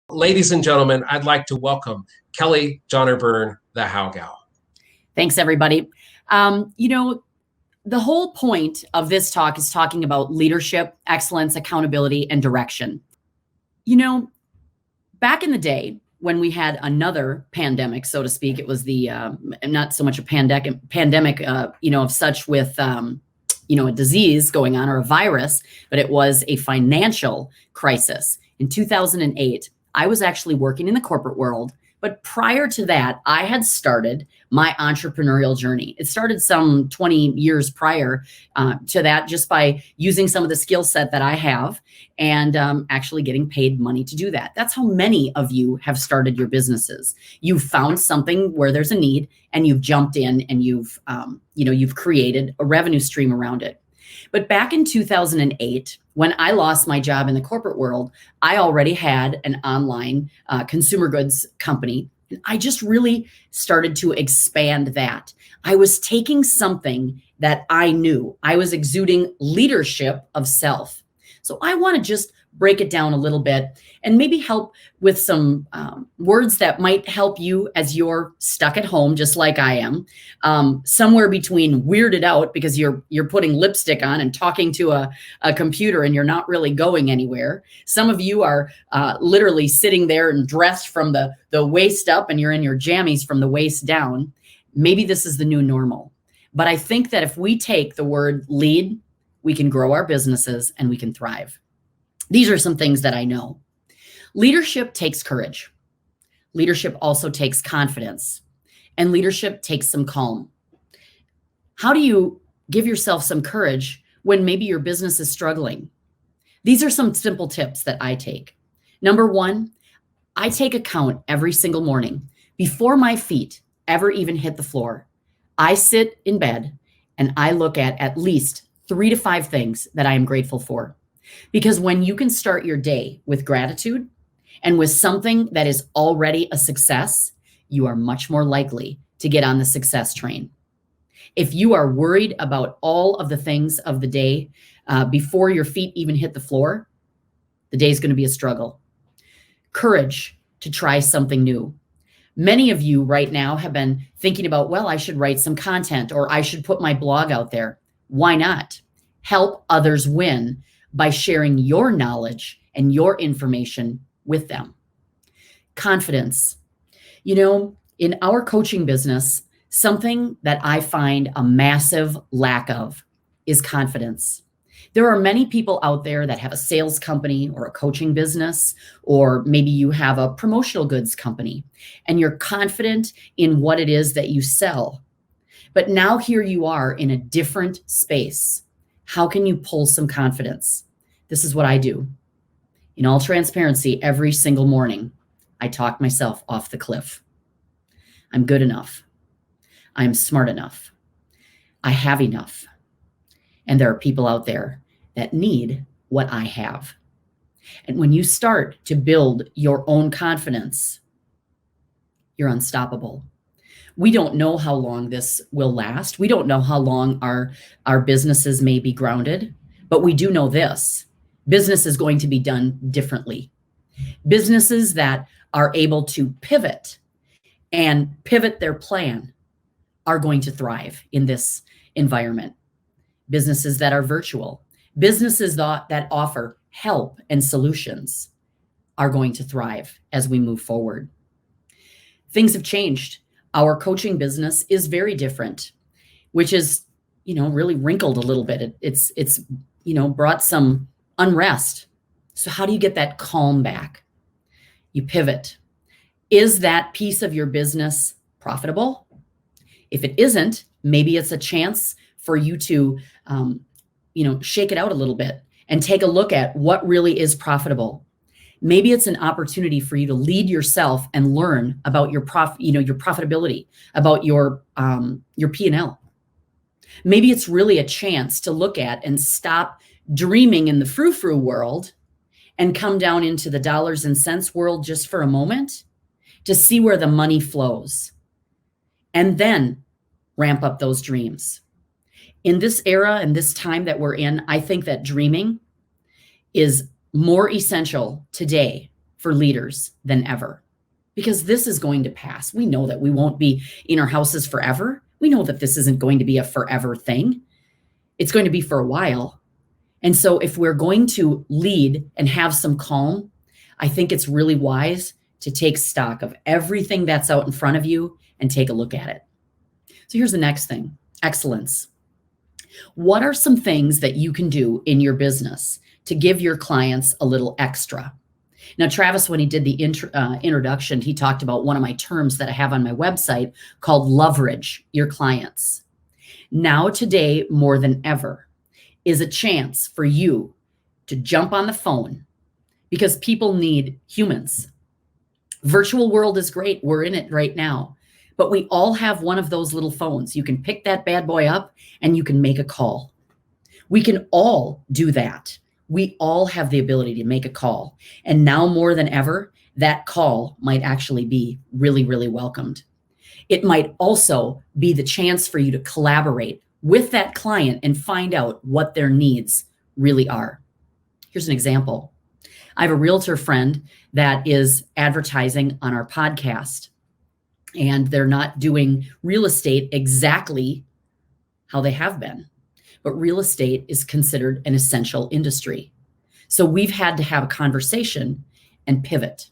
Ladies and gentlemen, I'd like to welcome Kelly Jahner-Byrne, the How Gal. Thanks, everybody. The whole point of this talk is talking about leadership, excellence, accountability, and direction. Back in the day when we had another pandemic, so to speak, it was the not so much a pandemic, of such with a disease going on or a virus, but it was a financial crisis. In 2008, I was actually working in the corporate world, but prior to that, I had started my entrepreneurial journey. It started some 20 years prior to that, just by using some of the skill set that I have and actually getting paid money to do that. That's how many of you have started your businesses. You've found something where there's a need and you've jumped in and you've created a revenue stream around it. But back in 2008, when I lost my job in the corporate world, I already had an online consumer goods company. And I just really started to expand that. I was taking something that I knew. I was exuding leadership of self. So I want to just break it down a little bit and maybe help with some words that might help you as you're stuck at home, just like I am, somewhere between weirded out because you're putting lipstick on and talking to a computer and you're not really going anywhere. Some of you are literally sitting there and dressed from the waist up and you're in your jammies from the waist down. Maybe this is the new normal. But I think that if we take the word lead, we can grow our businesses and we can thrive. These are some things that I know. Leadership takes courage. Leadership also takes confidence. And leadership takes some calm. How do you give yourself some courage when maybe your business is struggling? These are some simple tips that I take. Number one, I take account every single morning. Before my feet ever even hit the floor, I sit in bed and I look at least 3 to 5 things that I am grateful for. Because when you can start your day with gratitude and with something that is already a success, you are much more likely to get on the success train. If you are worried about all of the things of the day before your feet even hit the floor, the day is going to be a struggle. Courage to try something new. Many of you right now have been thinking about, well, I should write some content or I should put my blog out there. Why not? Help others win by sharing your knowledge and your information with them. Confidence. In our coaching business, something that I find a massive lack of is confidence. There are many people out there that have a sales company or a coaching business, or maybe you have a promotional goods company and you're confident in what it is that you sell. But now here you are in a different space. How can you pull some confidence? This is what I do. In all transparency, every single morning, I talk myself off the cliff. I'm good enough. I'm smart enough. I have enough. And there are people out there that need what I have. And when you start to build your own confidence, you're unstoppable. We don't know how long this will last. We don't know how long our businesses may be grounded, but we do know this. Business is going to be done differently. Businesses that are able to pivot and pivot their plan are going to thrive in this environment. Businesses that are virtual, businesses that offer help and solutions are going to thrive as we move forward. Things have changed. Our coaching business is very different, which is, really wrinkled a little bit. It's brought some unrest. So how do you get that calm back? You pivot. Is that piece of your business profitable? If it isn't, maybe it's a chance for you to, shake it out a little bit and take a look at what really is profitable. Maybe it's an opportunity for you to lead yourself and learn about your profitability, about your P&L. Maybe it's really a chance to look at and stop dreaming in the frou-frou world and come down into the dollars and cents world just for a moment to see where the money flows. And then ramp up those dreams. In this era and this time that we're in, I think that dreaming is more essential today for leaders than ever, because this is going to pass. We know that we won't be in our houses forever. We know that this isn't going to be a forever thing. It's going to be for a while. And so if we're going to lead and have some calm, I think it's really wise to take stock of everything that's out in front of you and take a look at it. So here's the next thing: excellence. What are some things that you can do in your business to give your clients a little extra? Now, Travis, when he did the introduction, he talked about one of my terms that I have on my website called leverage your clients. Now, today, more than ever, is a chance for you to jump on the phone, because people need humans. Virtual world is great. We're in it right now. But we all have one of those little phones. You can pick that bad boy up and you can make a call. We can all do that. We all have the ability to make a call. And now more than ever, that call might actually be really, really welcomed. It might also be the chance for you to collaborate with that client and find out what their needs really are. Here's an example. I have a realtor friend that is advertising on our podcast, and they're not doing real estate exactly how they have been. But real estate is considered an essential industry. So we've had to have a conversation and pivot.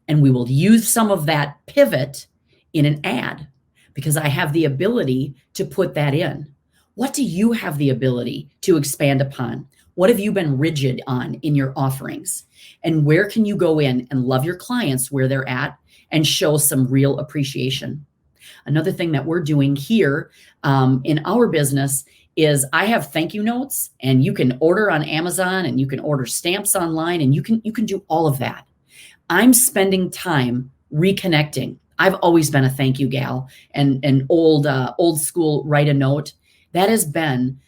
And we will use some of that pivot in an ad, because I have the ability to put that in. What do you have the ability to expand upon? What have you been rigid on in your offerings? And where can you go in and love your clients where they're at and show some real appreciation? Another thing that we're doing here in our business is I have thank you notes, and you can order on Amazon and you can order stamps online, and you can do all of that. I'm spending time reconnecting. I've always been a thank you gal and an old school write a note. That has been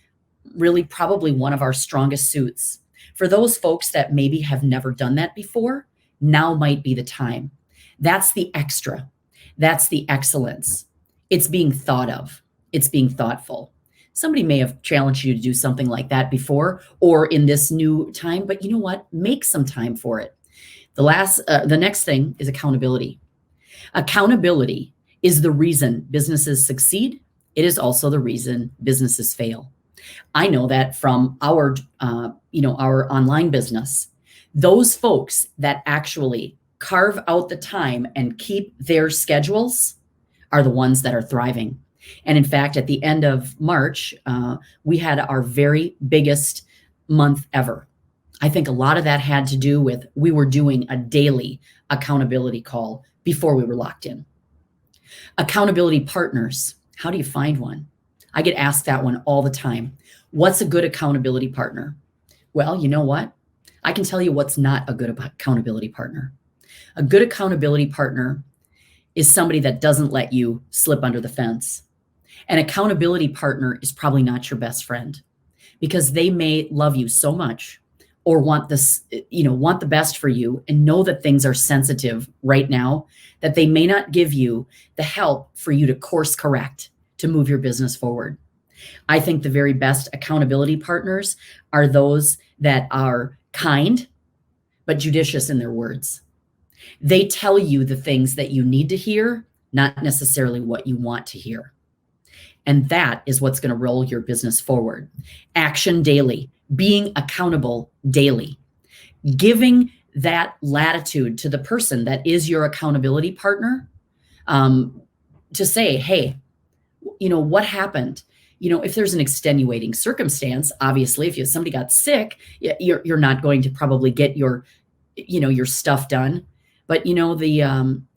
really probably one of our strongest suits. For those folks that maybe have never done that before, now might be the time. That's the extra. That's the excellence. It's being thought of. It's being thoughtful. Somebody may have challenged you to do something like that before or in this new time, but you know what? Make some time for it. The next thing is accountability. Accountability is the reason businesses succeed. It is also the reason businesses fail. I know that from our online business. Those folks that actually carve out the time and keep their schedules are the ones that are thriving. And in fact, at the end of March, we had our very biggest month ever. I think a lot of that had to do with we were doing a daily accountability call before we were locked in. Accountability partners. How do you find one? I get asked that one all the time. What's a good accountability partner? Well, you know what? I can tell you what's not a good accountability partner. A good accountability partner is somebody that doesn't let you slip under the fence. An accountability partner is probably not your best friend, because they may love you so much or want the best for you and know that things are sensitive right now, that they may not give you the help for you to course correct to move your business forward. I think the very best accountability partners are those that are kind, but judicious in their words. They tell you the things that you need to hear, not necessarily what you want to hear. And that is what's going to roll your business forward. Action daily, being accountable daily, giving that latitude to the person that is your accountability partner to say, hey, what happened? If there's an extenuating circumstance, obviously, if somebody got sick, you're not going to probably get your stuff done. But the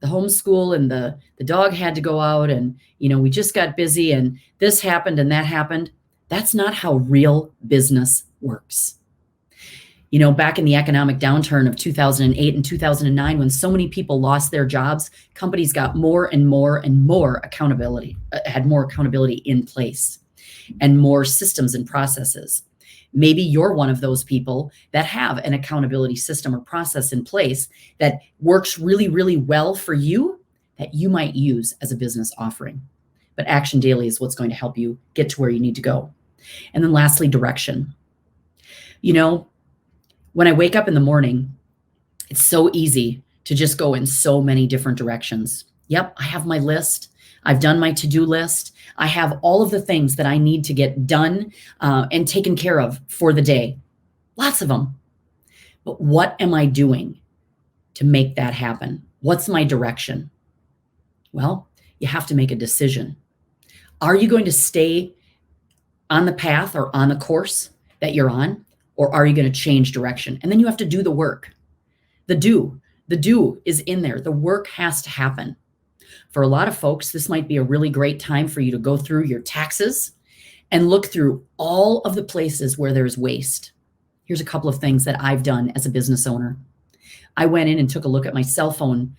homeschool and the dog had to go out, and we just got busy, and this happened and that happened. That's not how real business works. Back in the economic downturn of 2008 and 2009, when so many people lost their jobs, companies got more and more and more accountability, had more accountability in place and more systems and processes. Maybe you're one of those people that have an accountability system or process in place that works really, really well for you, that you might use as a business offering. but action daily is what's going to help you get to where you need to go. And then lastly, direction. When I wake up in the morning, it's so easy to just go in so many different directions. Yep, I have my list. I've done my to-do list. I have all of the things that I need to get done and taken care of for the day. Lots of them. But what am I doing to make that happen? What's my direction? Well, you have to make a decision. Are you going to stay on the path or on the course that you're on, or are you going to change direction? And then you have to do the work. The do is in there. The work has to happen. For a lot of folks, this might be a really great time for you to go through your taxes and look through all of the places where there's waste. Here's a couple of things that I've done as a business owner. I went in and took a look at my cell phone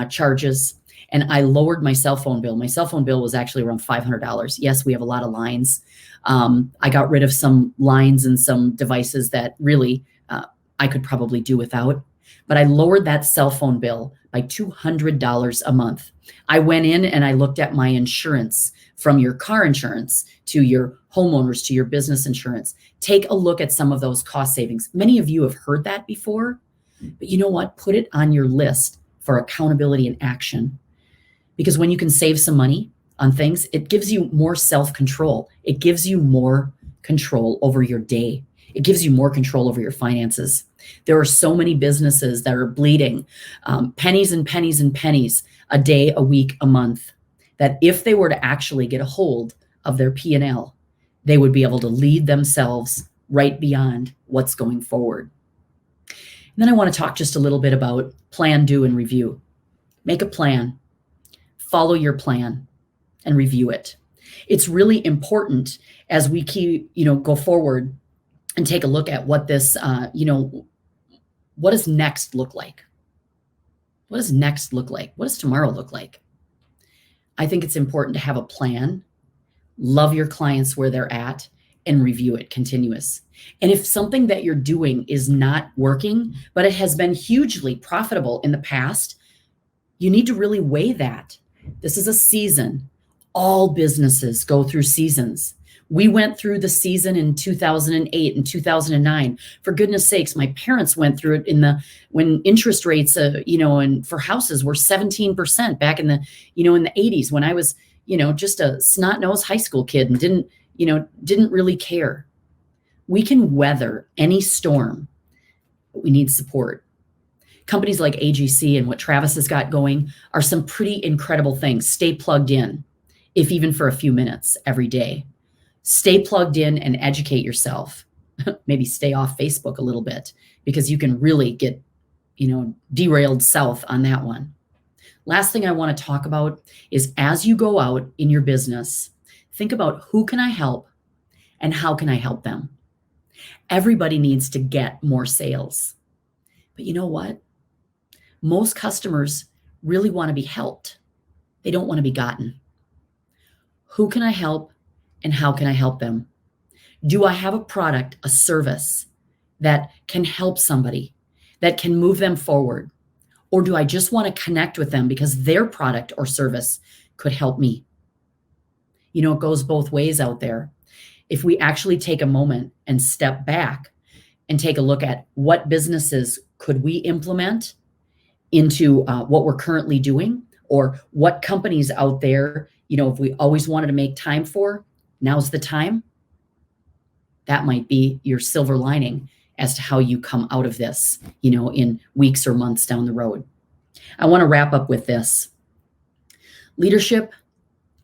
charges, and I lowered my cell phone bill. My cell phone bill was actually around $500. Yes, we have a lot of lines. I got rid of some lines and some devices that really I could probably do without. But I lowered that cell phone bill by $200 a month. I went in and I looked at my insurance, from your car insurance to your homeowners to your business insurance. Take a look at some of those cost savings. Many of you have heard that before, but you know what? Put it on your list for accountability and action. Because when you can save some money on things, it gives you more self-control. It gives you more control over your day. It gives you more control over your finances. There are so many businesses that are bleeding pennies and pennies and pennies a day, a week, a month, that if they were to actually get a hold of their P&L, they would be able to lead themselves right beyond what's going forward. And then I want to talk just a little bit about plan, do, and review. Make a plan, follow your plan, and review it. It's really important as we go forward and take a look at what this, what does next look like? What does next look like? What does tomorrow look like? I think it's important to have a plan, love your clients where they're at, and review it continuous. And if something that you're doing is not working, but it has been hugely profitable in the past, you need to really weigh that. This is a season. All businesses go through seasons. We went through the season in 2008 and 2009. For goodness sakes, my parents went through it when interest rates, and for houses were 17% back in the 80s, when I was, just a snot-nosed high school kid and didn't really care. We can weather any storm, but we need support. Companies like AGC and what Travis has got going are some pretty incredible things. Stay plugged in, if even for a few minutes every day. Stay plugged in and educate yourself. Maybe stay off Facebook a little bit, because you can really get, derailed south on that one. Last thing I want to talk about is, as you go out in your business, think about who can I help and how can I help them? Everybody needs to get more sales. But you know what? Most customers really want to be helped. They don't want to be gotten. Who can I help? And how can I help them? Do I have a product, a service that can help somebody, that can move them forward? Or do I just want to connect with them because their product or service could help me? It goes both ways out there. If we actually take a moment and step back and take a look at what businesses could we implement into what we're currently doing, or what companies out there, if we always wanted to make time for, now's the time. That might be your silver lining as to how you come out of this, in weeks or months down the road. I want to wrap up with this. Leadership,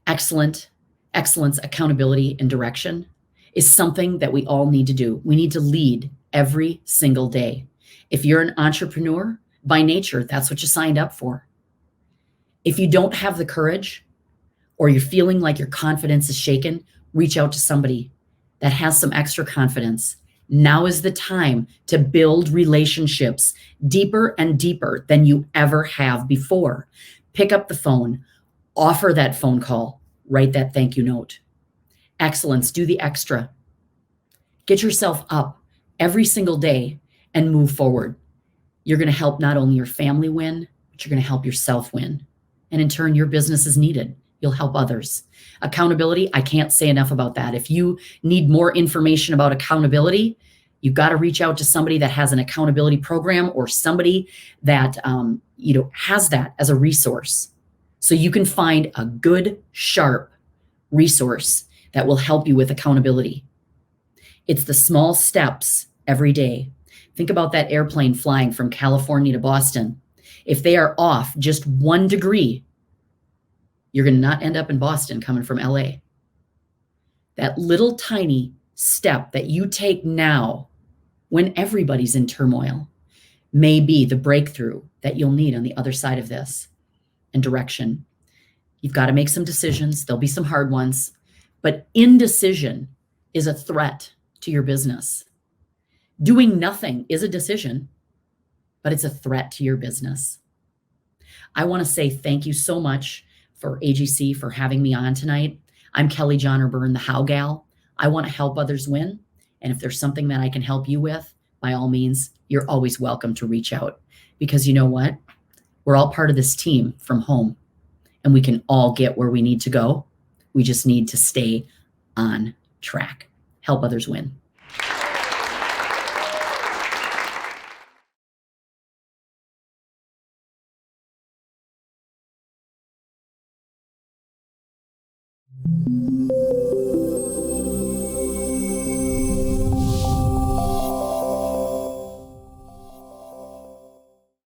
excellence, accountability, and direction is something that we all need to do. We need to lead every single day. If you're an entrepreneur, by nature, that's what you signed up for. If you don't have the courage, or you're feeling like your confidence is shaken, reach out to somebody that has some extra confidence. Now is the time to build relationships deeper and deeper than you ever have before. Pick up the phone, offer that phone call, write that thank you note. Excellence, do the extra. Get yourself up every single day and move forward. You're going to help not only your family win, but you're going to help yourself win. And in turn, your business is needed you'll help others. Accountability, I can't say enough about that. If you need more information about accountability, you've got to reach out to somebody that has an accountability program or somebody that has that as a resource. So you can find a good, sharp resource that will help you with accountability. It's the small steps every day. Think about that airplane flying from California to Boston. If they are off just 1 degree, you're going to not end up in Boston coming from LA. That little tiny step that you take now when everybody's in turmoil may be the breakthrough that you'll need on the other side of this and direction. You've got to make some decisions. There'll be some hard ones, but indecision is a threat to your business. Doing nothing is a decision, but it's a threat to your business. I want to say thank you so much for AGC for having me on tonight. I'm Kelly Jahner-Byrne, the How Gal. I want to help others win. And if there's something that I can help you with, by all means, you're always welcome to reach out, because you know what? We're all part of this team from home, and we can all get where we need to go. We just need to stay on track. Help others win.